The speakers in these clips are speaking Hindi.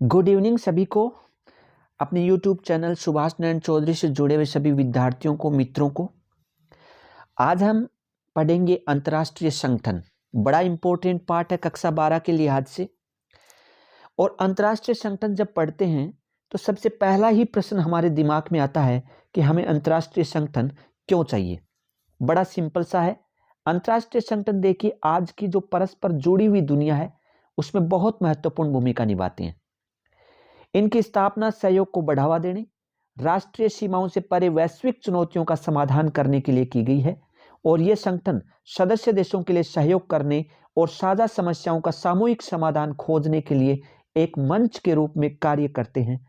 गुड इवनिंग सभी को। अपने यूट्यूब चैनल सुभाष नारायण चौधरी से जुड़े हुए सभी विद्यार्थियों को, मित्रों को आज हम पढ़ेंगे अंतर्राष्ट्रीय संगठन। बड़ा इंपॉर्टेंट पार्ट है कक्षा 12 के लिहाज से। और अंतर्राष्ट्रीय संगठन जब पढ़ते हैं तो सबसे पहला ही प्रश्न हमारे दिमाग में आता है कि हमें अंतर्राष्ट्रीय संगठन क्यों चाहिए। बड़ा सिंपल सा है। अंतर्राष्ट्रीय संगठन देखिए, आज की जो परस्पर जुड़ी हुई दुनिया है उसमें बहुत महत्वपूर्ण भूमिका निभाते हैं। इनकी स्थापना सहयोग को बढ़ावा देने, राष्ट्रीय सीमाओं से परे वैश्विक चुनौतियों का समाधान करने के लिए की गई है। और ये संगठन सदस्य देशों के लिए सहयोग करने और साझा समस्याओं का सामूहिक समाधान खोजने के लिए एक मंच के रूप में कार्य करते हैं।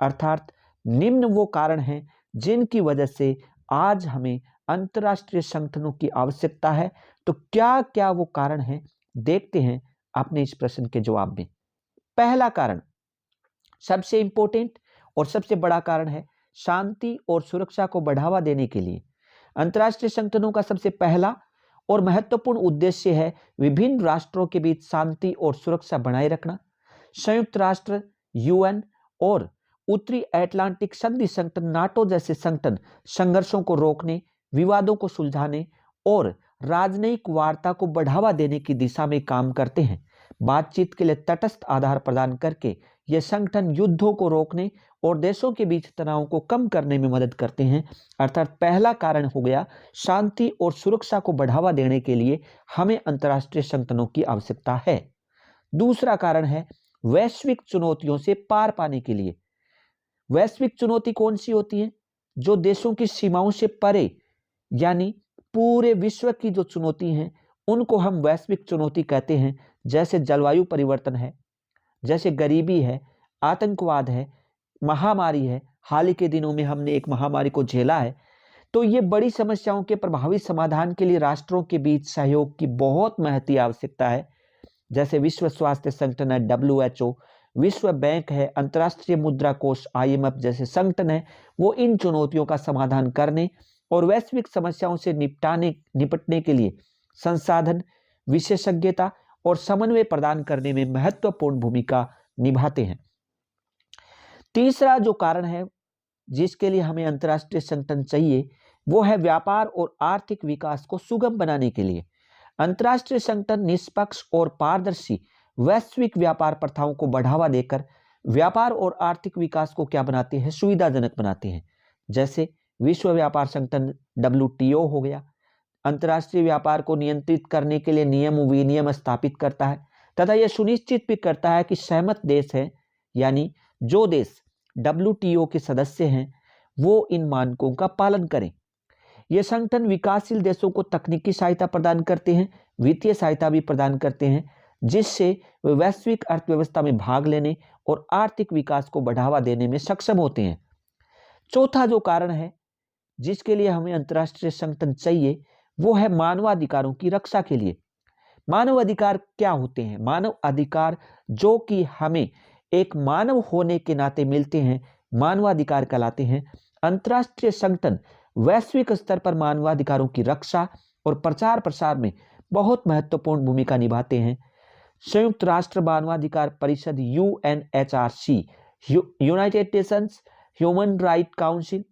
अर्थात निम्न वो कारण हैं जिनकी वजह से आज हमें अंतर्राष्ट्रीय संगठनों की आवश्यकता है। तो क्या क्या वो कारण हैं, देखते हैं अपने इस प्रश्न के जवाब में। पहला कारण, सबसे इंपॉर्टेंट और सबसे बड़ा कारण है शांति और सुरक्षा को बढ़ावा देने के लिए। अंतर्राष्ट्रीय संगठनों का सबसे पहला और महत्वपूर्ण उद्देश्य है विभिन्न राष्ट्रों के बीच शांति और सुरक्षा बनाए रखना। संयुक्त राष्ट्र, यूएन और उत्तरी अटलांटिक संधि संगठन नाटो जैसे संगठन संघर्षों को रोकने, विवादों को सुलझाने और राजनयिक वार्ता को बढ़ावा देने की दिशा में काम करते हैं। बातचीत के लिए तटस्थ आधार प्रदान करके ये संगठन युद्धों को रोकने और देशों के बीच तनाव को कम करने में मदद करते हैं। अर्थात पहला कारण हो गया शांति और सुरक्षा को बढ़ावा देने के लिए हमें अंतर्राष्ट्रीय संगठनों की आवश्यकता है। दूसरा कारण है वैश्विक चुनौतियों से पार पाने के लिए। वैश्विक चुनौती कौन सी होती है? जो देशों की सीमाओं से परे यानी पूरे विश्व की जो चुनौती हैं उनको हम वैश्विक चुनौती कहते हैं। जैसे जलवायु परिवर्तन है, जैसे गरीबी है, आतंकवाद है, महामारी है। हाल ही के दिनों में हमने एक महामारी को झेला है। तो ये बड़ी समस्याओं के प्रभावी समाधान के लिए राष्ट्रों के बीच सहयोग की बहुत महती आवश्यकता है। जैसे विश्व स्वास्थ्य संगठन है WHO, विश्व बैंक है, अंतर्राष्ट्रीय मुद्रा कोष IMF जैसे संगठन है, वो इन चुनौतियों का समाधान करने और वैश्विक समस्याओं से निपटने के लिए संसाधन, विशेषज्ञता और समन्वय प्रदान करने में महत्वपूर्ण भूमिका निभाते हैं। तीसरा जो कारण है जिसके लिए हमें अंतर्राष्ट्रीय संगठन चाहिए वो है व्यापार और आर्थिक विकास को सुगम बनाने के लिए। अंतर्राष्ट्रीय संगठन निष्पक्ष और पारदर्शी वैश्विक व्यापार प्रथाओं को बढ़ावा देकर व्यापार और आर्थिक विकास को क्या बनाते हैं? सुविधाजनक बनाते हैं। जैसे विश्व व्यापार संगठन WTO हो गया, अंतर्राष्ट्रीय व्यापार को नियंत्रित करने के लिए नियम विनियम स्थापित करता है तथा यह सुनिश्चित भी करता है कि सहमत देश है यानी जो देश WTO के सदस्य हैं वो इन मानकों का पालन करें। यह संगठन विकासशील देशों को तकनीकी सहायता प्रदान करते हैं, वित्तीय सहायता भी प्रदान करते हैं, जिससे वे वैश्विक अर्थव्यवस्था में भाग लेने और आर्थिक विकास को बढ़ावा देने में सक्षम होते हैं। चौथा जो कारण है जिसके लिए हमें अंतर्राष्ट्रीय संगठन चाहिए वो है मानवाधिकारों की रक्षा के लिए। मानव अधिकार क्या होते हैं? मानव अधिकार जो कि हमें एक मानव होने के नाते मिलते हैं, मानवाधिकार कहलाते हैं। अंतर्राष्ट्रीय संगठन वैश्विक स्तर पर मानवाधिकारों की रक्षा और प्रचार प्रसार में बहुत महत्वपूर्ण भूमिका निभाते हैं। संयुक्त राष्ट्र मानवाधिकार परिषद UNHRC, United Nations human right council,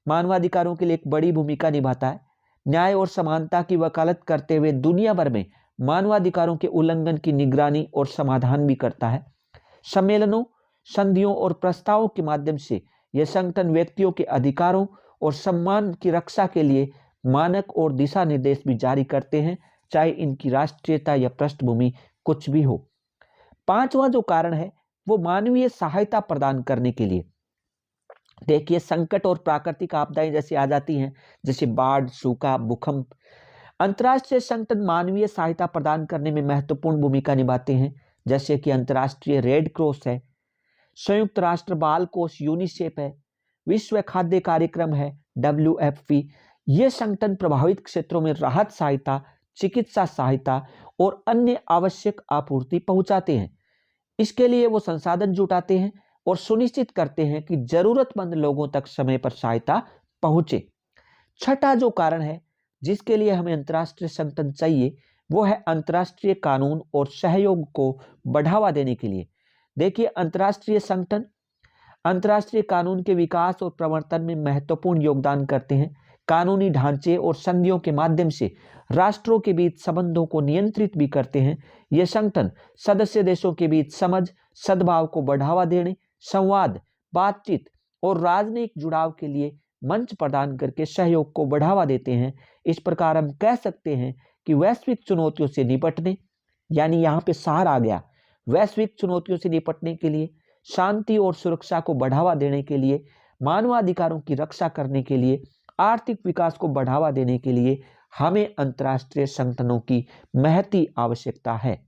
मानवाधिकारों के लिए एक बड़ी भूमिका निभाता है। न्याय और समानता की वकालत करते हुए दुनिया भर में मानवाधिकारों के उल्लंघन की निगरानी और समाधान भी करता है। सम्मेलनों, संधियों और प्रस्तावों के माध्यम से यह संगठन व्यक्तियों के अधिकारों और सम्मान की रक्षा के लिए मानक और दिशा निर्देश भी जारी करते हैं, चाहे इनकी राष्ट्रीयता या पृष्ठभूमि कुछ भी हो। पांचवा जो कारण है वो मानवीय सहायता प्रदान करने के लिए। देखिए, संकट और प्राकृतिक आपदाएं जैसे आ जाती हैं, जैसे बाढ़, सूखा, भूकंप, अंतर्राष्ट्रीय संगठन मानवीय सहायता प्रदान करने में महत्वपूर्ण भूमिका निभाते हैं। जैसे कि अंतर्राष्ट्रीय रेड क्रॉस है, संयुक्त राष्ट्र बाल कोष यूनिसेफ है, विश्व खाद्य कार्यक्रम है WFP। ये संगठन प्रभावित क्षेत्रों में राहत सहायता, चिकित्सा सहायता और अन्य आवश्यक आपूर्ति पहुंचाते हैं। इसके लिए वो संसाधन जुटाते हैं और सुनिश्चित करते हैं कि जरूरतमंद लोगों तक समय पर सहायता पहुंचे। छठा जो कारण है जिसके लिए हमें अंतर्राष्ट्रीय संगठन चाहिए वो है अंतर्राष्ट्रीय कानून और सहयोग को बढ़ावा देने के लिए। देखिए, अंतर्राष्ट्रीय संगठन अंतर्राष्ट्रीय कानून के विकास और प्रवर्तन में महत्वपूर्ण योगदान करते हैं। कानूनी ढांचे और संधियों के माध्यम से राष्ट्रों के बीच संबंधों को नियंत्रित भी करते हैं। ये संगठन सदस्य देशों के बीच समझ, सद्भाव को बढ़ावा देने, संवाद, बातचीत और राजनयिक जुड़ाव के लिए मंच प्रदान करके सहयोग को बढ़ावा देते हैं। इस प्रकार हम कह सकते हैं कि वैश्विक चुनौतियों से निपटने, यानी यहाँ पे सार आ गया, वैश्विक चुनौतियों से निपटने के लिए, शांति और सुरक्षा को बढ़ावा देने के लिए, मानवाधिकारों की रक्षा करने के लिए, आर्थिक विकास को बढ़ावा देने के लिए हमें अंतर्राष्ट्रीय संगठनों की महती आवश्यकता है।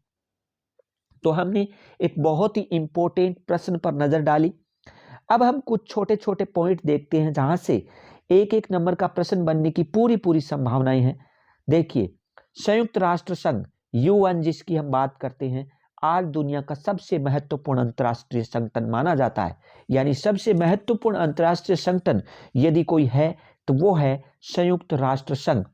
तो हमने एक बहुत ही इंपॉर्टेंट प्रश्न पर नजर डाली। अब हम कुछ छोटे छोटे पॉइंट देखते हैं जहां से एक एक नंबर का प्रश्न बनने की पूरी संभावनाएं हैं। देखिए, संयुक्त राष्ट्र संघ UN जिसकी हम बात करते हैं, आज दुनिया का सबसे महत्वपूर्ण अंतर्राष्ट्रीय संगठन माना जाता है। यानी सबसे महत्वपूर्ण अंतर्राष्ट्रीय संगठन यदि कोई है तो वो है संयुक्त राष्ट्र संघ।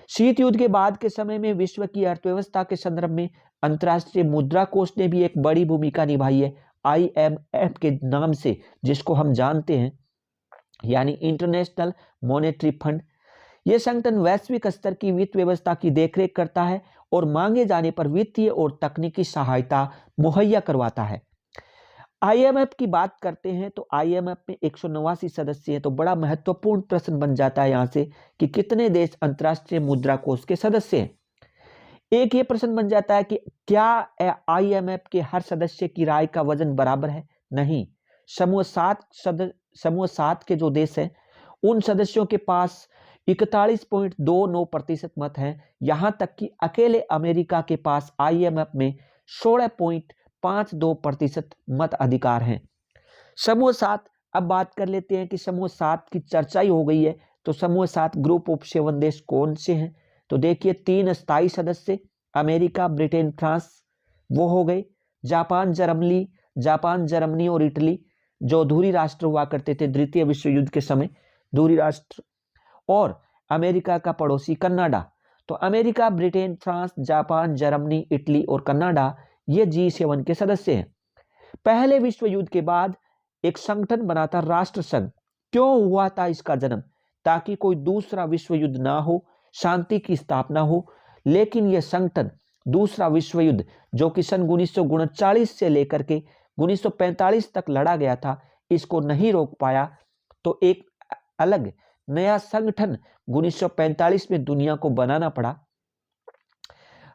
शीत युद्ध के बाद के समय में विश्व की अर्थव्यवस्था के संदर्भ में अंतर्राष्ट्रीय मुद्रा कोष ने भी एक बड़ी भूमिका निभाई है, IMF के नाम से जिसको हम जानते हैं, यानी इंटरनेशनल मॉनेटरी फंड। यह संगठन वैश्विक स्तर की वित्त व्यवस्था की देखरेख करता है और मांगे जाने पर वित्तीय और तकनीकी सहायता मुहैया करवाता है। IMF की बात करते हैं तो IMF में 189 सदस्य हैं। तो बड़ा महत्वपूर्ण प्रश्न बन जाता है यहां से कि कितने देश अंतर्राष्ट्रीय मुद्रा कोष के सदस्य हैं। एक ये प्रश्न बन जाता है कि क्या IMF के हर सदस्य की राय का वजन बराबर है? नहीं। समूह 7 के जो देश हैं उन सदस्यों के पास 41.29% मत हैं। यहां तक कि अकेले अमेरिका के पास IMF में 16.52% मत अधिकार हैं। समूह 7, अब बात कर लेते हैं कि समूह 7 की चर्चा ही हो गई है तो समूह 7 ग्रुप ऑफ 7 देश कौन से हैं? तो देखिए, 3 स्थायी सदस्य अमेरिका, ब्रिटेन, फ्रांस वो हो गए। जापान, जर्मनी और इटली जो धुरी राष्ट्र हुआ करते थे द्वितीय विश्व युद्ध के समय, धुरी राष्ट्र। और अमेरिका का पड़ोसी कनाडा। तो America, Britain, France, Japan, Germany, Italy और कनाडा ये G7 के सदस्य हैं। पहले विश्व युद्ध के बाद एक संगठन बना था राष्ट्र संघ। क्यों हुआ था इसका जन्म? ताकि कोई दूसरा विश्व युद्ध ना हो, शांति की स्थापना हो। लेकिन यह संगठन दूसरा विश्व युद्ध जो कि सन 1939 से लेकर के 1945 तक लड़ा गया था, इसको नहीं रोक पाया। तो एक अलग नया संगठन 1945 में दुनिया को बनाना पड़ा।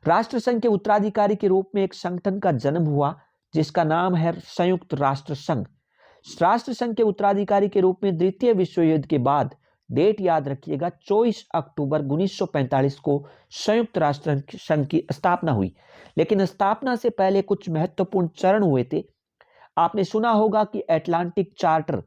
राष्ट्र संघ के उत्तराधिकारी के रूप में एक संगठन का जन्म हुआ जिसका नाम है संयुक्त राष्ट्र संघ। राष्ट्र संघ के उत्तराधिकारी के रूप में द्वितीय विश्व युद्ध के बाद, डेट याद रखिएगा, 24 अक्टूबर 1945 को संयुक्त राष्ट्र संघ की स्थापना हुई। लेकिन स्थापना से पहले कुछ महत्वपूर्ण चरण हुए थे। आपने सुना होगा कि अटलांटिक चार्टर,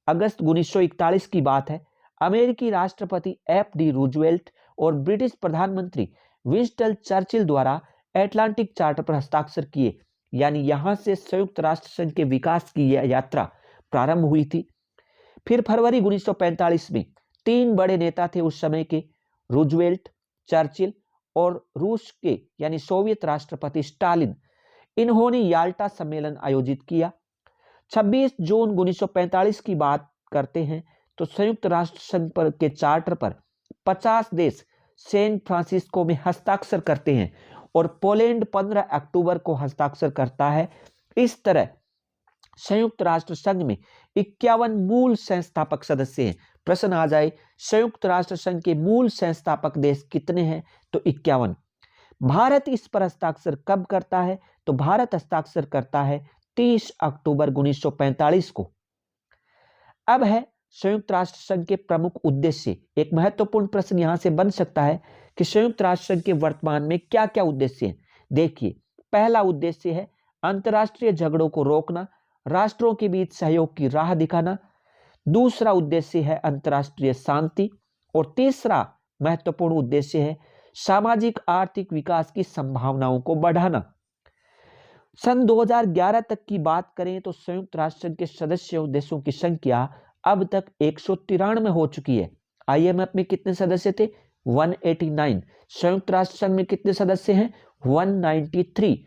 अगस्त 1941 की बात है। अमेरिकी राष्ट्रपति FD रूजवेल्ट और ब्रिटिश प्रधानमंत्री विंस्टन चर्चिल द्वारा अटलांटिक चार्टर पर हस्ताक्षर किए। यानी यहां से संयुक्त राष्ट्र संघ के विकास की यह यात्रा प्रारंभ हुई थी। फिर फरवरी 1945 में 3 बड़े नेता थे उस समय के, रूजवेल्ट, चर्चिल और रूस के यानी सोवियत राष्ट्रपति स्टालिन। इन्होंने याल्टा सम्मेलन आयोजित किया। 26 जून 1945 की बात करते हैं तो संयुक्त राष्ट्र संघ पर के चार्टर पर 50 देश सैन फ्रांसिस्को में हस्ताक्षर करते हैं और पोलैंड 15 अक्टूबर को हस्ताक्षर करता है। इस तरह संयुक्त राष्ट्र संघ में 51 मूल संस्थापक सदस्य हैं। प्रश्न आ जाए संयुक्त राष्ट्र संघ के मूल संस्थापक देश कितने हैं? तो 51। भारत इस पर हस्ताक्षर कब करता है? तो भारत हस्ताक्षर करता है 30 अक्टूबर 1945 को। अब है संयुक्त राष्ट्र संघ के प्रमुख उद्देश्य। एक महत्वपूर्ण प्रश्न यहां से बन सकता है कि संयुक्त राष्ट्र संघ के वर्तमान में क्या क्या उद्देश्य हैं। देखिए, पहला उद्देश्य है अंतर्राष्ट्रीय झगड़ों को रोकना, राष्ट्रों के बीच सहयोग की राह दिखाना। दूसरा उद्देश्य है अंतर्राष्ट्रीय शांति और तीसरा महत्वपूर्ण उद्देश्य है सामाजिक आर्थिक विकास की संभावनाओं को बढ़ाना। सन 2011 तक की बात करें तो संयुक्त राष्ट्र संघ के सदस्य देशों की संख्या अब तक 193 हो चुकी है। IMF में कितने सदस्य थे? 189। संयुक्त राष्ट्र संघ में कितने सदस्य हैं? 193।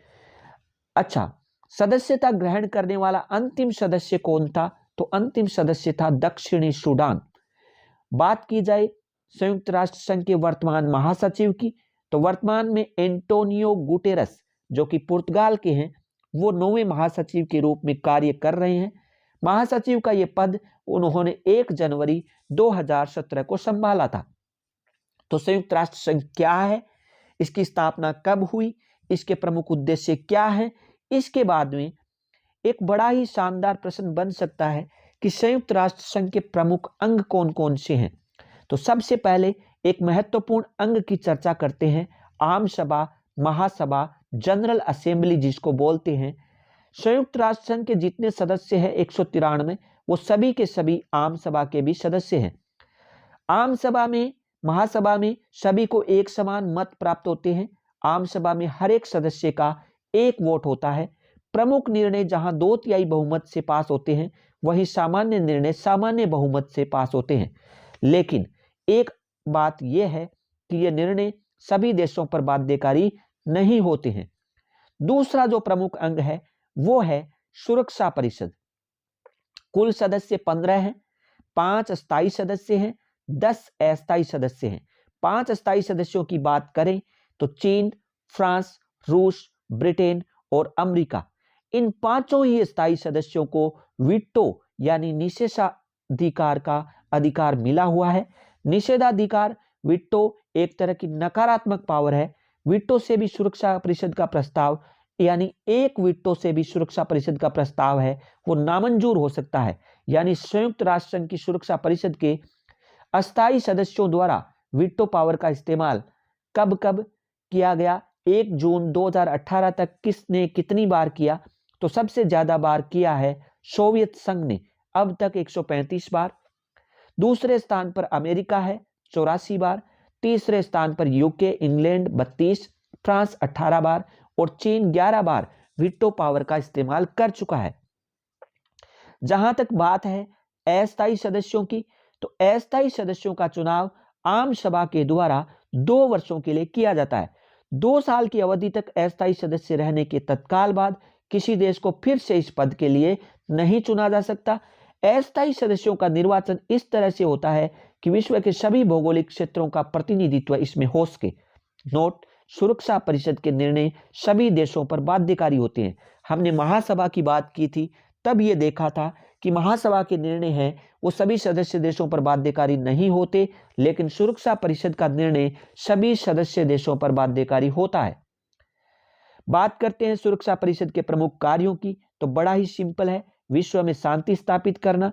अच्छा, सदस्यता ग्रहण करने वाला अंतिम सदस्य कौन था? तो अंतिम सदस्य था दक्षिणी सूडान। बात की जाए संयुक्त राष्ट्र संघ के वर्तमान महासचिव की, तो वर्तमान में एंटोनियो गुटेरस, जो कि पुर्तगाल के हैं, वो 9वें महासचिव के रूप में कार्य कर रहे हैं। महासचिव का यह पद उन्होंने 1 जनवरी 2017 को संभाला था। तो संयुक्त राष्ट्र संघ क्या है, इसकी स्थापना कब हुई, इसके प्रमुख उद्देश्य क्या है, इसके बाद में एक बड़ा ही शानदार प्रश्न बन सकता है कि संयुक्त राष्ट्र संघ के प्रमुख अंग कौन कौन से हैं। तो सबसे पहले एक महत्वपूर्ण अंग की चर्चा करते हैं, आम सभा, महासभा, जनरल असेंबली जिसको बोलते हैं। संयुक्त राष्ट्र संघ के जितने सदस्य हैं 193, वो सभी के सभी आम सभा के भी सदस्य हैं। आम सभा में, महासभा में सभी को एक समान मत प्राप्त होते हैं। आम सभा में हर एक सदस्य का 1 वोट होता है। प्रमुख निर्णय जहां 2/3 बहुमत से पास होते हैं, वहीं सामान्य निर्णय सामान्य बहुमत से पास होते हैं। लेकिन एक बात यह है कि यह निर्णय सभी देशों पर बाध्यकारी नहीं होते हैं। दूसरा जो प्रमुख अंग है वो है सुरक्षा परिषद। कुल सदस्य 15 हैं, 5 स्थायी सदस्य हैं, 10 अस्थायी सदस्य हैं। 5 स्थायी सदस्यों की बात करें तो चीन, फ्रांस, रूस, ब्रिटेन और अमेरिका, इन पांचों ही स्थायी सदस्यों को वीटो यानी निषेधाधिकार का अधिकार मिला हुआ है। निषेधाधिकार, वीटो एक तरह की नकारात्मक पावर है। वीटो से भी सुरक्षा परिषद का प्रस्ताव, यानी एक वीटो से भी सुरक्षा परिषद का प्रस्ताव है वो नामंजूर हो सकता है। यानी संयुक्त राष्ट्र संघ की सुरक्षा परिषद के अस्थायी सदस्यों द्वारा वीटो पावर का इस्तेमाल कब कब किया गया, 1 जून 2018 तक किसने कितनी बार किया? तो सबसे ज्यादा बार किया है सोवियत संघ ने, अब तक 135 बार। दूसरे स्थान पर अमेरिका है 84 बार। तीसरे स्थान पर यूके इंग्लैंड 32, फ्रांस 18 बार और चीन 11 बार वीटो पावर का इस्तेमाल कर चुका है। जहां तक बात है अस्थायी सदस्यों की, तो अस्थायी सदस्यों का चुनाव आम सभा के द्वारा 2 वर्षों के लिए किया जाता है। 2 साल की अवधि तक अस्थायी सदस्य रहने के तत्काल बाद किसी देश को फिर से इस पद के लिए नहीं चुना जा सकता। अस्थायी सदस्यों का निर्वाचन इस तरह से होता है कि विश्व के सभी भौगोलिक क्षेत्रों का प्रतिनिधित्व इसमें हो सके। नोट, सुरक्षा परिषद के निर्णय सभी देशों पर बाध्यकारी होते हैं। हमने महासभा की बात की थी, तब ये देखा था कि महासभा के निर्णय हैं वो सभी सदस्य देशों पर बाध्यकारी नहीं होते, लेकिन सुरक्षा परिषद का निर्णय सभी सदस्य देशों पर बाध्यकारी होता है। बात करते हैं सुरक्षा परिषद के प्रमुख कार्यों की, तो बड़ा ही सिंपल है, विश्व में शांति स्थापित करना,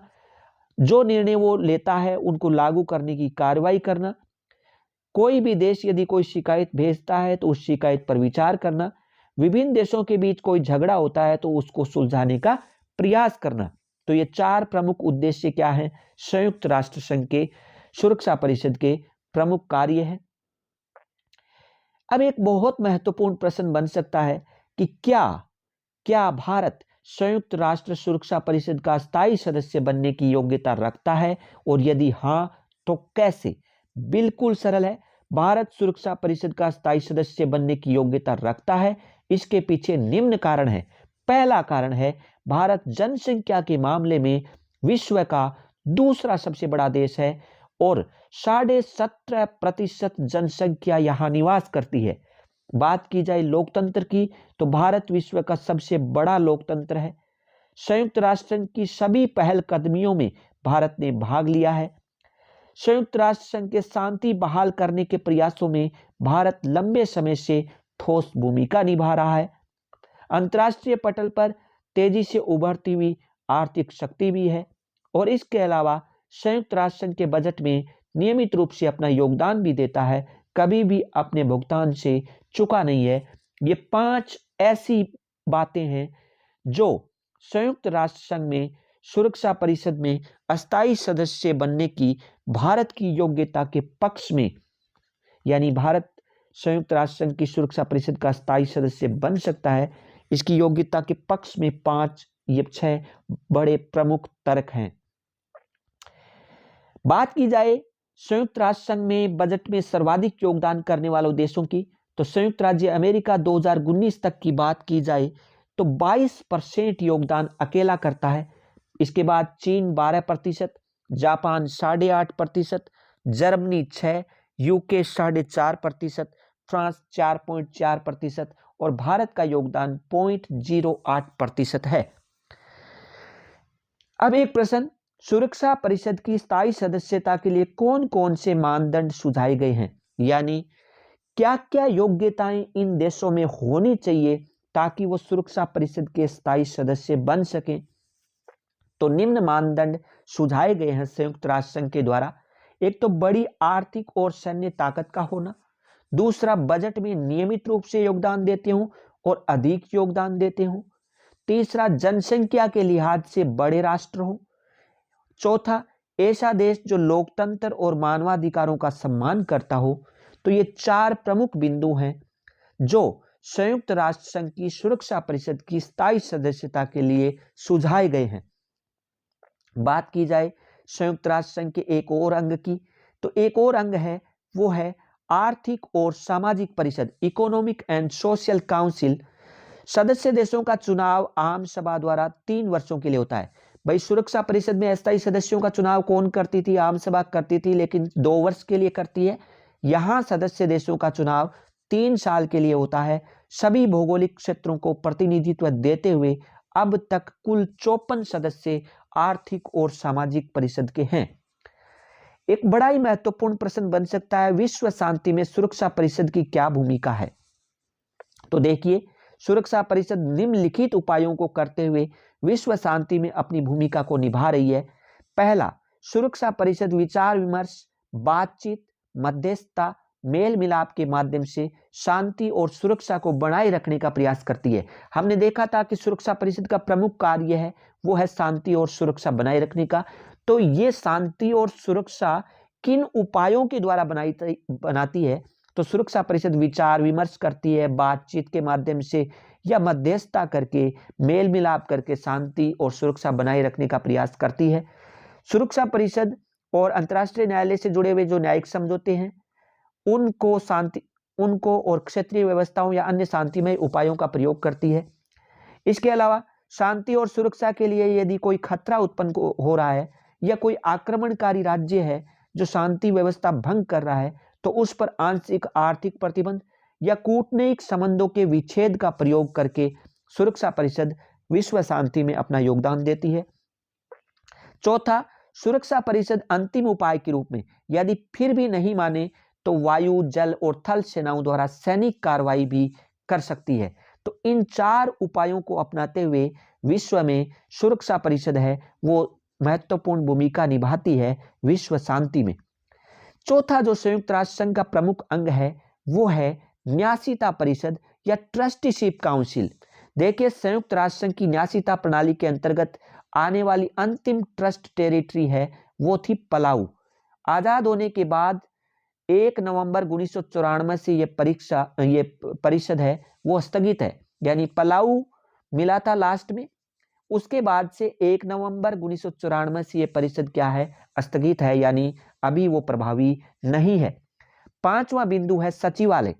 जो निर्णय वो लेता है उनको लागू करने की कार्रवाई करना, कोई भी देश यदि कोई शिकायत भेजता है तो उस शिकायत पर विचार करना, विभिन्न देशों के बीच कोई झगड़ा होता है तो उसको सुलझाने का प्रयास करना। तो ये 4 प्रमुख उद्देश्य क्या है संयुक्त राष्ट्र संघ के सुरक्षा परिषद के प्रमुख कार्य है। अब एक बहुत महत्वपूर्ण प्रश्न बन सकता है कि क्या भारत संयुक्त राष्ट्र सुरक्षा परिषद का स्थायी सदस्य बनने की योग्यता रखता है, और यदि हां तो कैसे? बिल्कुल सरल है, भारत सुरक्षा परिषद का स्थायी सदस्य बनने की योग्यता रखता है। इसके पीछे निम्न कारण है। पहला कारण है, भारत जनसंख्या के मामले में विश्व का दूसरा सबसे बड़ा देश है और 17.5% जनसंख्या यहां निवास करती है। बात की जाए लोकतंत्र की, तो भारत विश्व का सबसे बड़ा लोकतंत्र है। संयुक्त राष्ट्र संघ की सभी पहलकदमियों में भारत ने भाग लिया है। संयुक्त राष्ट्र संघ के शांति बहाल करने के प्रयासों में भारत लंबे समय से ठोस भूमिका निभा रहा है। अंतर्राष्ट्रीय पटल पर तेजी से उभरती हुई आर्थिक शक्ति भी है और इसके अलावा संयुक्त राष्ट्र संघ के बजट में नियमित रूप से अपना योगदान भी देता है, कभी भी अपने भुगतान से चुका नहीं है। ये 5 ऐसी बातें हैं जो संयुक्त राष्ट्र संघ में सुरक्षा परिषद में अस्थायी सदस्य बनने की भारत की योग्यता के पक्ष में, यानी भारत संयुक्त राष्ट्र संघ की सुरक्षा परिषद का स्थायी सदस्य बन सकता है, इसकी योग्यता के पक्ष में 6 बड़े प्रमुख तर्क हैं। बात की जाए संयुक्त राष्ट्र संघ में बजट में सर्वाधिक योगदान करने वाले देशों की, तो संयुक्त राज्य अमेरिका 2019 तक की बात की जाए तो 22% योगदान अकेला करता है। इसके बाद चीन 12%, जापान 8.5%, जर्मनी 6%, यूके 4.5%, फ्रांस 4.4% और भारत का योगदान 0.08% है। अब एक प्रश्न, सुरक्षा परिषद की स्थायी सदस्यता के लिए कौन कौन से मानदंड सुझाए गए हैं, यानी क्या क्या योग्यताएं इन देशों में होनी चाहिए ताकि वो सुरक्षा परिषद के स्थायी सदस्य बन सकें। तो निम्न मानदंड सुझाए गए हैं संयुक्त राष्ट्र संघ के द्वारा। एक तो बड़ी आर्थिक और सैन्य ताकत का होना, दूसरा बजट में नियमित रूप से योगदान देते हो और अधिक योगदान देते हो, तीसरा जनसंख्या के लिहाज से बड़े राष्ट्र हो, चौथा ऐसा देश जो लोकतंत्र और मानवाधिकारों का सम्मान करता हो। तो ये 4 प्रमुख बिंदु हैं जो संयुक्त राष्ट्र संघ की सुरक्षा परिषद की स्थायी सदस्यता के लिए सुझाए गए हैं। बात की जाए संयुक्त राष्ट्र संघ के एक और अंग की, तो एक और अंग है वो है आर्थिक और सामाजिक परिषद, इकोनॉमिक एंड सोशल काउंसिल। सदस्य देशों का चुनाव आम सभा द्वारा 3 वर्षों के लिए होता है। भाई सुरक्षा परिषद में अस्थायी सदस्यों का चुनाव कौन करती थी? आम सभा करती थी, लेकिन 2 वर्ष के लिए करती है। यहां सदस्य देशों का चुनाव 3 साल के लिए होता है। सभी भौगोलिक क्षेत्रों को प्रतिनिधित्व देते हुए अब तक कुल 54 सदस्य आर्थिक और सामाजिक परिषद के हैं। एक बड़ा ही महत्वपूर्ण प्रश्न बन सकता है, विश्व शांति में सुरक्षा परिषद की क्या भूमिका है? तो देखिए, सुरक्षा परिषद निम्नलिखित उपायों को करते हुए विश्व शांति में अपनी भूमिका को निभा रही है। पहला, सुरक्षा परिषद विचार विमर्श, बातचीत, मध्यस्थता, मेल मिलाप के माध्यम से शांति और सुरक्षा को बनाए रखने का प्रयास करती है। हमने देखा था कि सुरक्षा परिषद का प्रमुख कार्य है वो है शांति और सुरक्षा बनाए रखने का। तो ये शांति और सुरक्षा किन उपायों के द्वारा बनाती है? तो सुरक्षा परिषद विचार विमर्श करती है, बातचीत के माध्यम से या मध्यस्थता करके, मेल मिलाप करके शांति और सुरक्षा बनाए रखने का प्रयास करती है। सुरक्षा परिषद और अंतर्राष्ट्रीय न्यायालय से जुड़े हुए जो न्यायिक समझौते हैं उनको और क्षेत्रीय व्यवस्थाओं या अन्य शांतिमय उपायों का प्रयोग करती है। इसके अलावा शांति और सुरक्षा के लिए यदि कोई खतरा उत्पन्न हो रहा है या कोई आक्रमणकारी राज्य है जो शांति व्यवस्था भंग कर रहा है, तो उस पर आंशिक आर्थिक प्रतिबंध या कूटनीतिक संबंधों के विच्छेद का प्रयोग करके सुरक्षा परिषद विश्व शांति में अपना योगदान देती है। चौथा, सुरक्षा परिषद अंतिम उपाय के रूप में यदि फिर भी नहीं माने तो वायु, जल और थल सेनाओं द्वारा सैनिक कार्रवाई भी कर सकती है। तो इन 4 उपायों को अपनाते हुए विश्व में सुरक्षा परिषद है वो महत्वपूर्ण भूमिका निभाती है विश्व शांति में। चौथा जो संयुक्त राष्ट्र संघ का प्रमुख अंग है वो है न्यासीता परिषद या ट्रस्टीशिप काउंसिल। देखिए, संयुक्त राष्ट्र संघ की न्यासीता प्रणाली के अंतर्गत आने वाली अंतिम ट्रस्ट टेरिटरी है वो थी पलाऊ। आजाद होने के बाद 1 नवंबर 1994 से ये परिषद है वो स्थगित है, यानी पलाऊ मिला था लास्ट में, उसके बाद से 1 नवंबर 1994 से ये परिषद क्या है? स्थगित है, यानी अभी वो प्रभावी नहीं है। 5वां बिंदु है सचिवालय।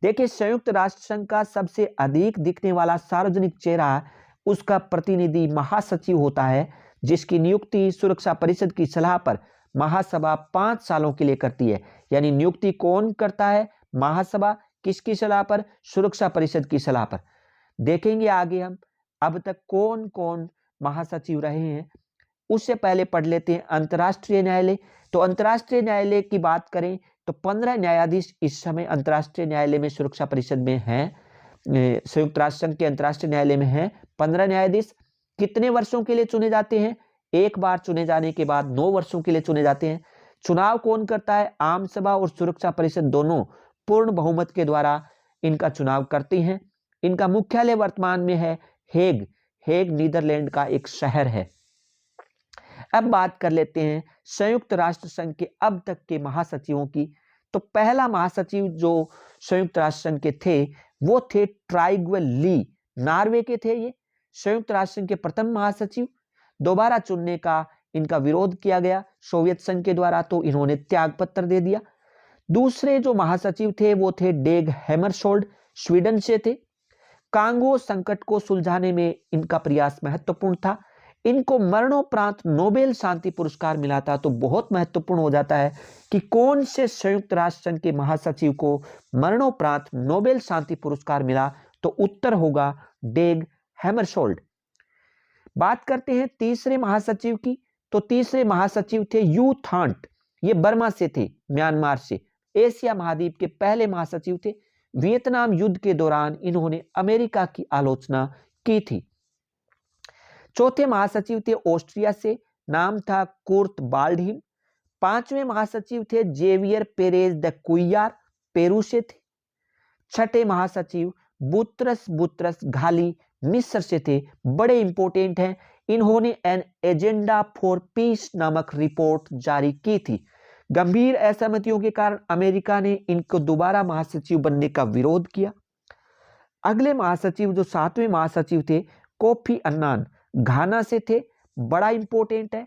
देखिए, संयुक्त राष्ट्र संघ का सबसे अधिक दिखने वाला सार्वजनिक चेहरा उसका प्रतिनिधि महासचिव होता है, जिसकी नियुक्ति सुरक्षा परिषद की सलाह पर महासभा 5 सालों के लिए करती है। यानी नियुक्ति कौन करता है? महासभा। किसकी सलाह पर? सुरक्षा परिषद की सलाह पर। देखेंगे आगे हम अब तक कौन कौन महासचिव रहे हैं। उससे पहले पढ़ लेते हैं अंतर्राष्ट्रीय न्यायालय। तो अंतर्राष्ट्रीय न्यायालय की बात करें तो 15 न्यायाधीश इस समय अंतर्राष्ट्रीय न्यायालय में सुरक्षा परिषद में हैं। संयुक्त राष्ट्र संघ के अंतर्राष्ट्रीय न्यायालय में हैं 15 न्यायाधीश। कितने वर्षों के लिए चुने जाते हैं? एक बार चुने जाने के बाद 9 वर्षों के लिए चुने जाते हैं। चुनाव कौन करता है? आम सभा और सुरक्षा परिषद दोनों पूर्ण बहुमत के द्वारा इनका चुनाव करती हैं। इनका मुख्यालय वर्तमान में है हेग। हेग नीदरलैंड का एक शहर है। अब बात कर लेते हैं संयुक्त राष्ट्र संघ के अब तक के महासचिवों की। तो पहला महासचिव जो संयुक्त राष्ट्र संघ के थे वो थे ट्राइग्वे ली, नॉर्वे के थे। ये संयुक्त राष्ट्र संघ के प्रथम महासचिव। दोबारा चुनने का इनका विरोध किया गया सोवियत संघ के द्वारा, तो इन्होंने त्यागपत्र दे दिया। दूसरे जो महासचिव थे वो थे डेग हैमरशोल्ड, स्वीडन से थे। कांगो संकट को सुलझाने में इनका प्रयास महत्वपूर्ण था। इनको मरणोपरांत नोबेल शांति पुरस्कार मिला था। तो बहुत महत्वपूर्ण हो जाता है कि कौन से संयुक्त राष्ट्र संघ के महासचिव को मरणोपरांत नोबेल शांति पुरस्कार मिला, तो उत्तर होगा डेग हैमरशोल्ड। बात करते हैं तीसरे महासचिव की, तो तीसरे महासचिव थे यू थांट। ये बर्मा से थे, म्यांमार से, एशिया महाद्वीप के पहले महासचिव थे। वियतनाम युद्ध के दौरान इन्होंने अमेरिका की आलोचना की थी। चौथे महासचिव थे ऑस्ट्रिया से, नाम था कुर्ट बाल्डहिम। पांचवें महासचिव थे जेवियर पेरेज द कुइयार, पेरू से थे। छठे महासचिव बुत्रस बुत्रस घाली, मिस्र से थे, बड़े इंपोर्टेंट हैं। इन्होंने एन एजेंडा फॉर पीस नामक रिपोर्ट जारी की थी। गंभीर असहमतियों के कारण अमेरिका ने इनको दोबारा महासचिव बनने का विरोध किया। अगले महासचिव जो सातवें महासचिव थे कोफी अन्नान, घाना से थे, बड़ा इंपोर्टेंट है।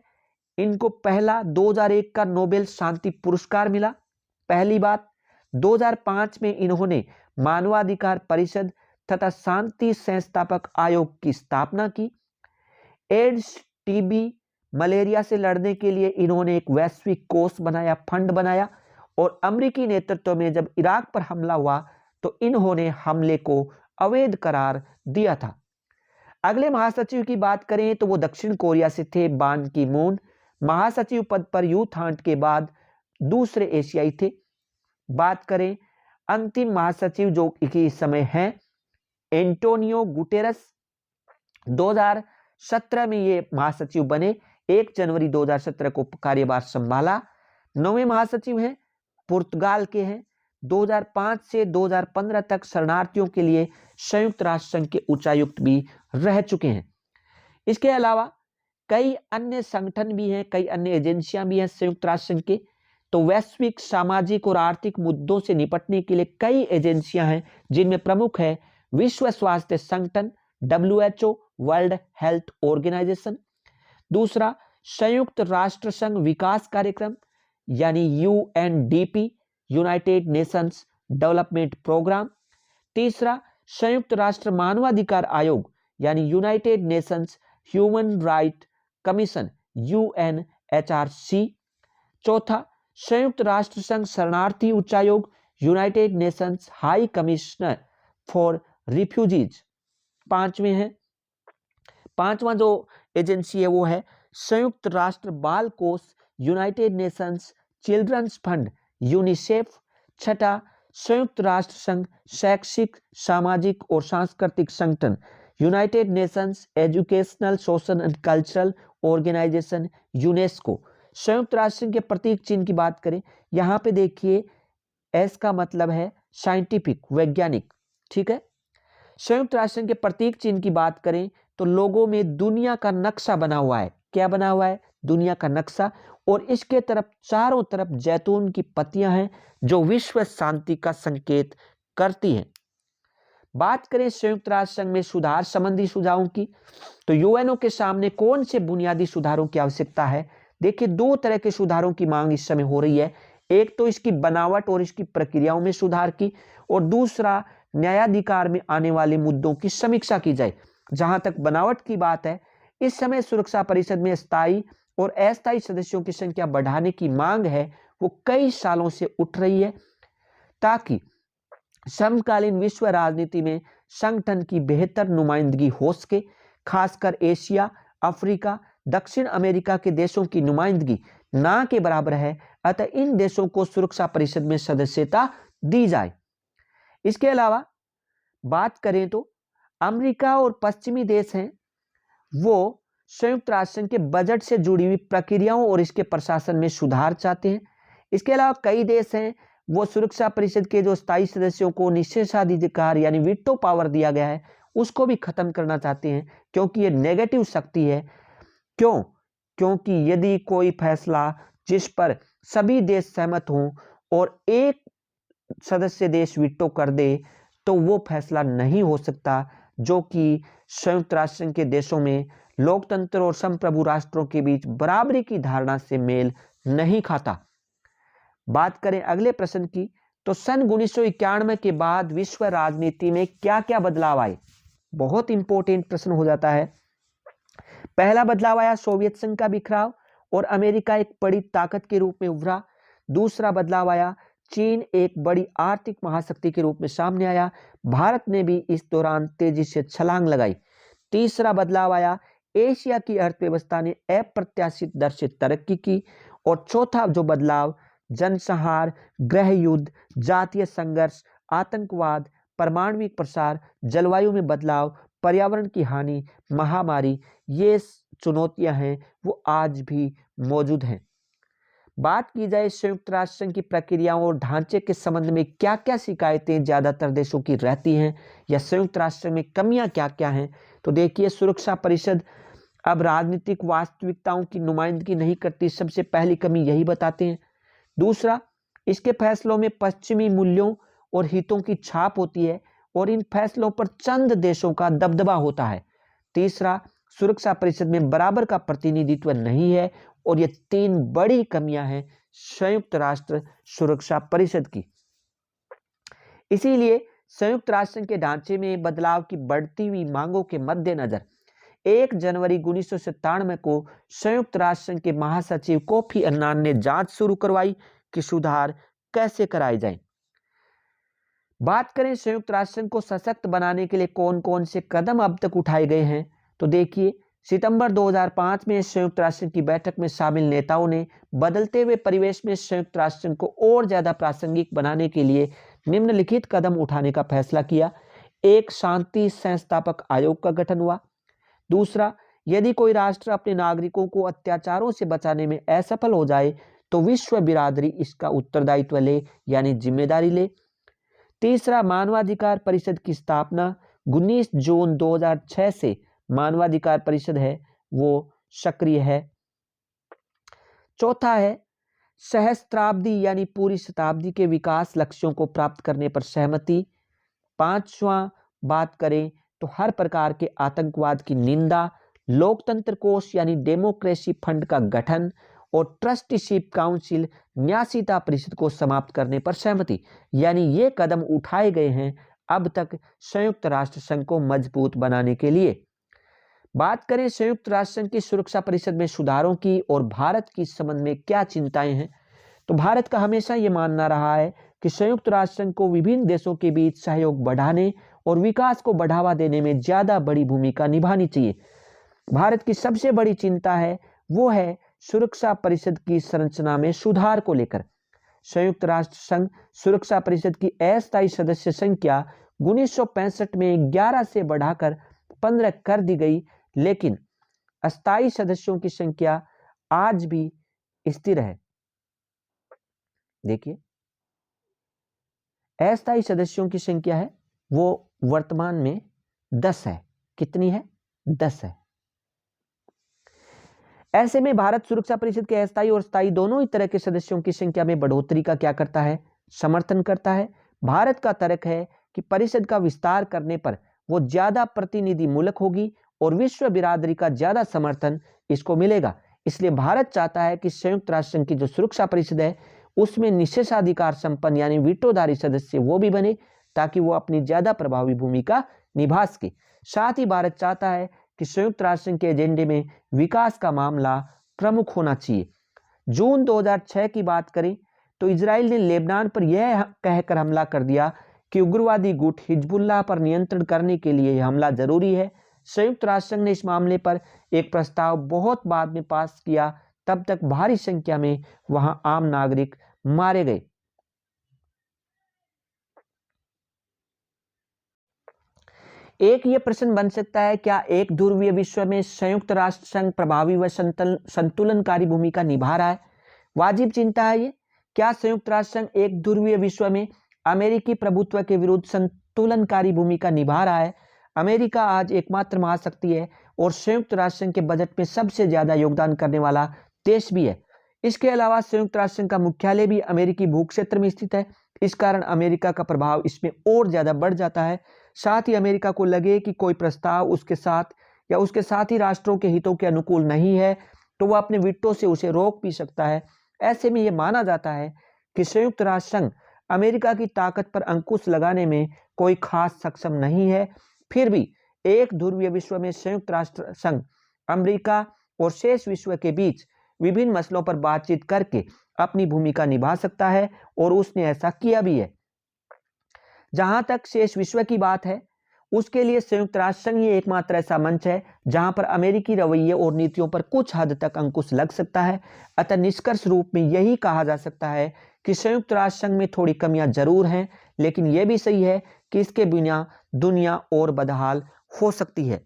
इनको पहला 2001 का नोबेल शांति पुरस्कार मिला। पहली बात, 2005 में इन्होंने मानवाधिकार परिषद तथा शांति संस्थापक आयोग की स्थापना की। एड्स, टीबी, मलेरिया से लड़ने के लिए इन्होंने एक वैश्विक कोष बनाया, फंड बनाया। और अमेरिकी नेतृत्व में जब इराक पर हमला हुआ तो इन्होंने हमले को अवैध करार दिया था। अगले महासचिव की बात करें तो वो दक्षिण कोरिया से थे, बान की मून। महासचिव पद पर यू थांट के बाद दूसरे एशियाई थे। बात करें अंतिम महासचिव जो कि इस समय हैं एंटोनियो गुटेरस, 2017 में ये महासचिव बने, 1 जनवरी 2017 को कार्यभार संभाला। 9वें महासचिव हैं पुर्तगाल के हैं, 2005 से 2015 तक शरणार्थियों के लिए संयुक्त राष्ट्र संघ के उच्चायुक्त भी रह चुके हैं। इसके अलावा कई अन्य संगठन भी हैं, कई अन्य एजेंसियां भी हैं संयुक्त राष्ट्र संघ के। तो वैश्विक सामाजिक और आर्थिक मुद्दों से निपटने के लिए कई एजेंसियां हैं, जिनमें प्रमुख है विश्व स्वास्थ्य संगठन WHO, वर्ल्ड हेल्थ ऑर्गेनाइजेशन। दूसरा, संयुक्त राष्ट्र संघ विकास कार्यक्रम यानी UNDP, United Nations development program. तीसरा, संयुक्त राष्ट्र मानवाधिकार आयोग यानी United Nations human right commission UNHRC। चौथा, संयुक्त राष्ट्र संघ शरणार्थी उच्चायोग United Nations high commissioner for refugees. पांचवा जो एजेंसी है वो है संयुक्त राष्ट्र बाल कोष United Nations children's fund UNICEF. छठा, संयुक्त राष्ट्र संघ शैक्षिक, सामाजिक और सांस्कृतिक संगठन United Nations educational, social and cultural organisation UNESCO. संयुक्त राष्ट्र संघ के प्रतीक चिन्ह की बात करें, यहाँ पे देखिए एस का मतलब है साइंटिफिक, वैज्ञानिक, ठीक है। संयुक्त राष्ट्र संघ के प्रतीक चिन्ह की बात करें तो लोगों में दुनिया का नक्शा बना हुआ है। क्या बना हुआ है? दुनिया का नक्शा। और इसके तरफ चारों तरफ जैतून की पत्तियां हैं जो विश्व शांति का संकेत करती हैं। बात करें संयुक्त राष्ट्र संघ में सुधार संबंधी सुझावों की, तो यूएनओ के सामने कौन से बुनियादी सुधारों की आवश्यकता है? देखिए, 2 तरह के सुधारों की मांग इस समय हो रही है। एक तो इसकी बनावट और इसकी प्रक्रियाओं में सुधार की, और दूसरा न्यायाधिकार में आने वाले मुद्दों की समीक्षा की जाए। जहां तक बनावट की बात है, इस समय सुरक्षा परिषद में स्थायी और अस्थायी सदस्यों की संख्या बढ़ाने की मांग है, वो कई सालों से उठ रही है, ताकि समकालीन विश्व राजनीति में संगठन की बेहतर नुमाइंदगी हो सके। खासकर एशिया, अफ्रीका, दक्षिण अमेरिका के देशों की नुमाइंदगी ना के बराबर है, अतः इन देशों को सुरक्षा परिषद में सदस्यता दी जाए। इसके अलावा बात करें तो अमेरिका और पश्चिमी देश हैं, वो संयुक्त राष्ट्र संघ के बजट से जुड़ी हुई प्रक्रियाओं और इसके प्रशासन में सुधार चाहते हैं। इसके अलावा कई देश हैं, वो सुरक्षा परिषद के जो स्थायी सदस्यों को निषेधाधिकार यानी वीटो पावर दिया गया है, उसको भी खत्म करना चाहते हैं, क्योंकि ये नेगेटिव शक्ति है। क्यों? क्योंकि यदि कोई फैसला जिस पर सभी देश सहमत हों और एक सदस्य देश वीटो कर दे, तो वो फैसला नहीं हो सकता, जो कि संयुक्त राष्ट्र संघ के देशों में लोकतंत्र और संप्रभु राष्ट्रों के बीच बराबरी की धारणा से मेल नहीं खाता। बात करें अगले प्रश्न की, तो सन 1991 के बाद विश्व राजनीति में क्या क्या बदलाव आए? बहुत इंपॉर्टेंट प्रश्न हो जाता है। पहला बदलाव आया सोवियत संघ का बिखराव और अमेरिका एक बड़ी ताकत के रूप में उभरा। दूसरा बदलाव आया चीन एक बड़ी आर्थिक महाशक्ति के रूप में सामने आया। भारत ने भी इस दौरान तेजी से छलांग लगाई। तीसरा बदलाव आया एशिया की अर्थव्यवस्था ने अप्रत्याशित दर से तरक्की की। और चौथा जो बदलाव जनसंहार, गृह युद्ध, जातीय संघर्ष, आतंकवाद, परमाणविक प्रसार, जलवायु में बदलाव, पर्यावरण की हानि, महामारी, ये चुनौतियां हैं वो आज भी मौजूद हैं। बात की जाए संयुक्त राष्ट्र संघ की प्रक्रियाओं और ढांचे के संबंध में क्या क्या शिकायतें ज्यादातर देशों की रहती हैं या संयुक्त राष्ट्र में कमियां क्या क्या हैं, तो देखिए सुरक्षा परिषद अब राजनीतिक वास्तविकताओं की नुमाइंदगी नहीं करती, सबसे पहली कमी यही बताते हैं। दूसरा, इसके फैसलों में पश्चिमी मूल्यों और हितों की छाप होती है और इन फैसलों पर चंद देशों का दबदबा होता है। तीसरा, सुरक्षा परिषद में बराबर का प्रतिनिधित्व नहीं है। और ये तीन बड़ी कमियां हैं संयुक्त राष्ट्र सुरक्षा परिषद की। इसीलिए संयुक्त राष्ट्र के ढांचे में बदलाव की बढ़ती हुई मांगों के मद्देनजर 1 जनवरी 1997 को संयुक्त राष्ट्र के महासचिव कोफी अन्नान ने जांच शुरू करवाई कि सुधार कैसे कराए जाएं। बात करें संयुक्त राष्ट्र को सशक्त बनाने के लिए कौन कौन से कदम अब तक उठाए गए हैं, तो देखिए सितंबर 2005 में संयुक्त राष्ट्र की बैठक में शामिल नेताओं ने बदलते हुए परिवेश में संयुक्त राष्ट्र को और ज्यादा प्रासंगिक बनाने के लिए निम्नलिखित कदम उठाने का फैसला किया। एक, शांति संस्थापक आयोग का गठन हुआ। दूसरा, यदि कोई राष्ट्र अपने नागरिकों को अत्याचारों से बचाने में असफल हो जाए तो विश्व बिरादरी इसका उत्तरदायित्व ले यानी जिम्मेदारी ले। तीसरा, मानवाधिकार परिषद की स्थापना 19 जून 2006 से मानवाधिकार परिषद है वो सक्रिय है। चौथा है सहस्त्राब्दी यानी पूरी शताब्दी के विकास लक्ष्यों को प्राप्त करने पर सहमति। पांचवा, बात करें तो हर प्रकार के आतंकवाद की निंदा, लोकतंत्र कोष यानी डेमोक्रेसी फंड का गठन और ट्रस्टीशिप काउंसिल न्यासीता परिषद को समाप्त करने पर सहमति। यानी ये कदम उठाए गए हैं अब तक संयुक्त राष्ट्र संघ को मजबूत बनाने के लिए। बात करें संयुक्त राष्ट्र संघ की सुरक्षा परिषद में सुधारों की और भारत की संबंध में क्या चिंताएं हैं, तो भारत का हमेशा ये मानना रहा है कि संयुक्त राष्ट्र संघ को विभिन्न देशों के बीच सहयोग बढ़ाने और विकास को बढ़ावा देने में ज्यादा बड़ी भूमिका निभानी चाहिए। भारत की सबसे बड़ी चिंता है वो है सुरक्षा परिषद की संरचना में सुधार को लेकर। संयुक्त राष्ट्र संघ सुरक्षा परिषद की अस्थायी सदस्य संख्या 1965 में 11 से बढ़ाकर 15 कर दी गई, लेकिन अस्थायी सदस्यों की संख्या आज भी स्थिर है। देखिए अस्थायी सदस्यों की संख्या है वो वर्तमान में 10 है। कितनी है? 10 है। ऐसे में भारत सुरक्षा परिषद के अस्थायी और स्थायी दोनों ही तरह के सदस्यों की संख्या में बढ़ोतरी का क्या करता है? समर्थन करता है। भारत का तर्क है कि परिषद का विस्तार करने पर वो ज्यादा प्रतिनिधि मुल्क होगी और विश्व बिरादरी का ज्यादा समर्थन इसको मिलेगा। इसलिए भारत चाहता है कि संयुक्त राष्ट्र संघ की जो सुरक्षा परिषद है उसमें निषेधाधिकार संपन्न यानी वीटोधारी सदस्य वो भी बने ताकि वो अपनी ज्यादा प्रभावी भूमिका निभा सके। साथ ही भारत चाहता है कि संयुक्त राष्ट्र संघ के एजेंडे में विकास का मामला प्रमुख होना चाहिए। जून 2006 की बात करें तो इजराइल ने लेबनान पर यह कहकर हमला कर दिया कि उग्रवादी गुट हिजबुल्लाह पर नियंत्रण करने के लिए यह हमला जरूरी है। संयुक्त राष्ट्र संघ ने इस मामले पर एक प्रस्ताव बहुत बाद में पास किया, तब तक भारी संख्या में वहां आम नागरिक मारे गए। एक ये प्रश्न बन सकता है, क्या एक ध्रुवीय विश्व में संयुक्त राष्ट्र संघ प्रभावी व संतुलनकारी भूमिका निभा रहा है? वाजिब चिंता है ये। क्या संयुक्त राष्ट्र संघ एक ध्रुवीय विश्व में अमेरिकी प्रभुत्व के विरुद्ध संतुलनकारी भूमिका निभा रहा है? अमेरिका आज एकमात्र महाशक्ति है और संयुक्त राष्ट्र संघ के बजट में सबसे ज्यादा योगदान करने वाला देश भी है। इसके अलावा संयुक्त राष्ट्र संघ का मुख्यालय भी अमेरिकी भूक्षेत्र में स्थित है। इस कारण अमेरिका का प्रभाव इसमें और ज्यादा बढ़ जाता है। साथ ही अमेरिका को लगे कि कोई प्रस्ताव उसके साथ या उसके साथी राष्ट्रों के हितों के अनुकूल नहीं है तो वह अपने वीटो से उसे रोक भी सकता है। ऐसे में यह माना जाता है कि संयुक्त राष्ट्र संघ अमेरिका की ताकत पर अंकुश लगाने में कोई खास सक्षम नहीं है, फिर भी एक ध्रुवीय विश्व में संयुक्त राष्ट्र संघ अमेरिका और शेष विश्व के बीच विभिन्न मसलों पर बातचीत करके अपनी भूमिका निभा सकता है और उसने ऐसा किया भी है। जहां तक शेष विश्व की बात है, उसके लिए संयुक्त राष्ट्र संघ ही एकमात्र ऐसा मंच है जहां पर अमेरिकी रवैये और नीतियों पर कुछ हद तक अंकुश लग सकता है। अतः निष्कर्ष रूप में यही कहा जा सकता है कि संयुक्त राष्ट्र संघ में थोड़ी कमियां जरूर हैं, लेकिन यह भी सही है कि इसके बिना दुनिया और बदहाल हो सकती है।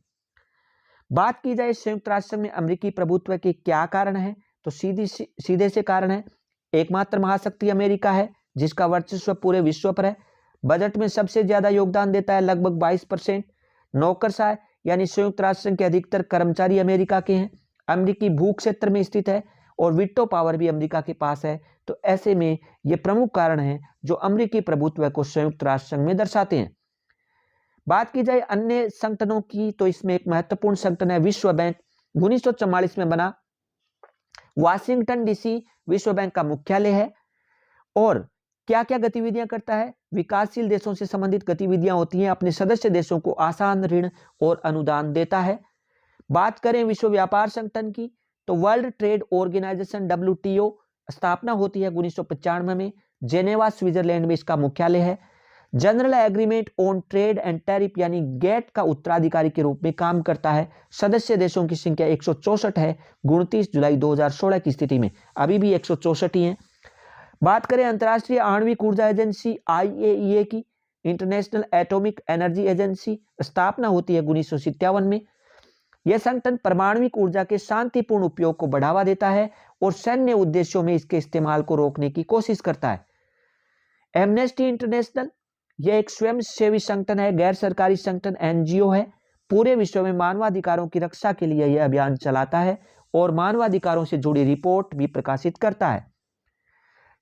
बात की जाए संयुक्त राष्ट्र संघ में अमेरिकी प्रभुत्व के क्या कारण है, तो सीधे से कारण है एकमात्र महाशक्ति अमेरिका है जिसका वर्चस्व पूरे विश्व पर है। बजट में सबसे ज्यादा योगदान देता है, लगभग 22%। नौकरशाह यानी संयुक्त राष्ट्र संघ के अधिकतर कर्मचारी अमेरिका के हैं। अमेरिकी भू क्षेत्र में स्थित है और वीटो पावर भी अमेरिका के पास है। तो ऐसे में ये प्रमुख कारण हैं जो अमेरिकी प्रभुत्व को संयुक्त राष्ट्र संघ में दर्शाते हैं। बात की जाए अन्य संगठनों की, तो इसमें एक महत्वपूर्ण संगठन है विश्व बैंक। 1944 में बना, वाशिंगटन डीसी विश्व बैंक का मुख्यालय है और क्या क्या गतिविधियां करता है? विकासशील देशों से संबंधित गतिविधियां होती हैं, अपने सदस्य देशों को आसान ऋण और अनुदान देता है। बात करें विश्व व्यापार संगठन की, तो वर्ल्ड ट्रेड ऑर्गेनाइजेशन WTO स्थापना होती है 1995 में। जेनेवा स्विट्जरलैंड में इसका मुख्यालय है। General agreement on trade and tariff यानी गेट का उत्तराधिकारी के रूप में काम करता है। सदस्य देशों की संख्या 164 है 29 जुलाई 2016 की स्थिति में, अभी भी 164 ही है। बात करें अंतर्राष्ट्रीय आणविक ऊर्जा एजेंसी IAEA की, इंटरनेशनल एटॉमिक एनर्जी एजेंसी, स्थापना होती है 1957 में। यह संगठन परमाणुक ऊर्जा के शांतिपूर्ण उपयोग को बढ़ावा देता है और सैन्य उद्देश्यों में इसके इस्तेमाल को रोकने की कोशिश करता है। एमनेस्टी इंटरनेशनल, यह एक स्वयंसेवी संगठन है, गैर सरकारी संगठन, NGO है। पूरे विश्व में मानवाधिकारों की रक्षा के लिए यह अभियान चलाता है और मानवाधिकारों से जुड़ी रिपोर्ट भी प्रकाशित करता है।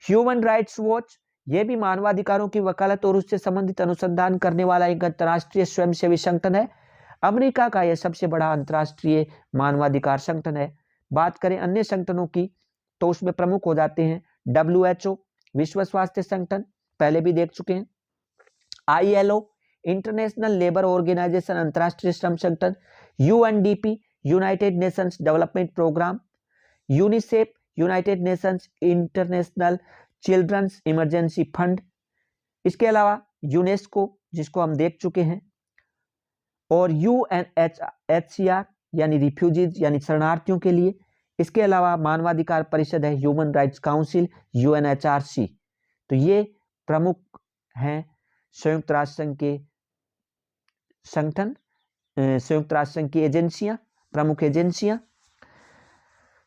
ह्यूमन राइट्स वॉच, यह भी मानवाधिकारों की वकालत और उससे संबंधित अनुसंधान करने वाला एक अंतर्राष्ट्रीय स्वयंसेवी संगठन है। अमेरिका का यह सबसे बड़ा अंतर्राष्ट्रीय मानवाधिकार संगठन है। बात करें अन्य संगठनों की, तो उसमें प्रमुख हो जाते हैं WHO विश्व स्वास्थ्य संगठन, पहले भी देख चुके हैं। ILO इंटरनेशनल लेबर ऑर्गेनाइजेशन अंतर्राष्ट्रीय श्रम संगठन। UNDP United Nations development program. UNICEF United Nations international children's emergency fund. इसके अलावा यूनेस्को जिसको हम देख चुके हैं, और UNHCR यानी रिफ्यूजीज यानी शरणार्थियों के लिए। इसके अलावा मानवाधिकार परिषद है ह्यूमन राइट्स काउंसिल UNHRC। तो ये प्रमुख हैं संयुक्त राष्ट्र संघ के संगठन, संयुक्त राष्ट्र संघ की एजेंसियां, प्रमुख एजेंसियां।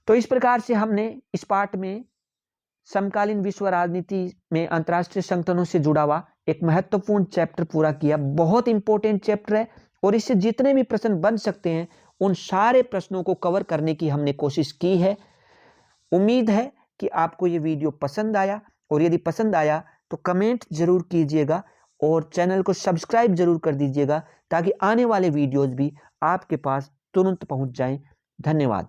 तो इस प्रकार से हमने इस पाठ में समकालीन विश्व राजनीति में अंतर्राष्ट्रीय संगठनों से जुड़ा हुआ एक महत्वपूर्ण चैप्टर पूरा किया। बहुत इंपॉर्टेंट चैप्टर है और इससे जितने भी प्रश्न बन सकते हैं उन सारे प्रश्नों को कवर करने की हमने कोशिश की है। उम्मीद है कि आपको ये वीडियो पसंद आया, और यदि पसंद आया तो कमेंट जरूर कीजिएगा और चैनल को सब्सक्राइब जरूर कर दीजिएगा ताकि आने वाले वीडियोस भी आपके पास तुरंत पहुंच जाएं। धन्यवाद।